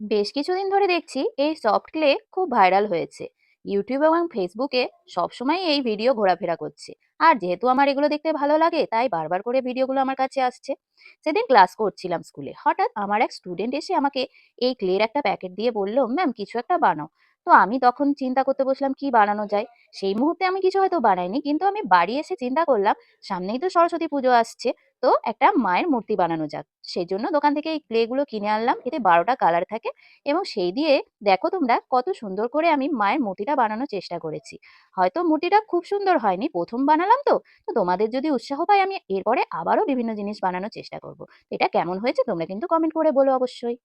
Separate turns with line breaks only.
বেশ কিছুদিন ধরে দেখছি এই সফট ক্লে খুব ভাইরাল হয়েছে। ইউটিউব এবং ফেসবুকে সবসময় এই ভিডিও ঘোরাফেরা করছে। আর যেহেতু আমার এগুলো দেখতে ভালো লাগে, তাই বারবার করে ভিডিওগুলো আমার কাছে আসছে। সেদিন ক্লাস করছিলাম স্কুলে, হঠাৎ আমার এক স্টুডেন্ট এসে আমাকে এই ক্লের একটা প্যাকেট দিয়ে বলল, ম্যাম কিছু একটা বানাও। তো আমি তখন চিন্তা করতে বসলাম কি বানানো যায়। সেই মুহূর্তে আমি কিছু হয়তো বানাইনি, কিন্তু আমি বাড়ি এসে চিন্তা করলাম সামনেই তো সরস্বতী পুজো আসছে, তো একটা মায়ের মূর্তি বানানো যাক। সেই জন্য দোকান থেকে এই ক্লে গুলো কিনে আনলাম। এতে 12টা কালার থাকে এবং সেই দিয়ে দেখো তোমরা কত সুন্দর করে আমি মায়ের মূর্তিটা বানানোর চেষ্টা করেছি। হয়তো মূর্তিটা খুব সুন্দর হয়নি, প্রথম বানালাম তো। তো তোমাদের যদি উৎসাহ পাই, আমি এরপরে আবারও বিভিন্ন জিনিস বানানোর চেষ্টা করব। এটা কেমন হয়েছে তোমরা কিন্তু কমেন্ট করে বলো অবশ্যই।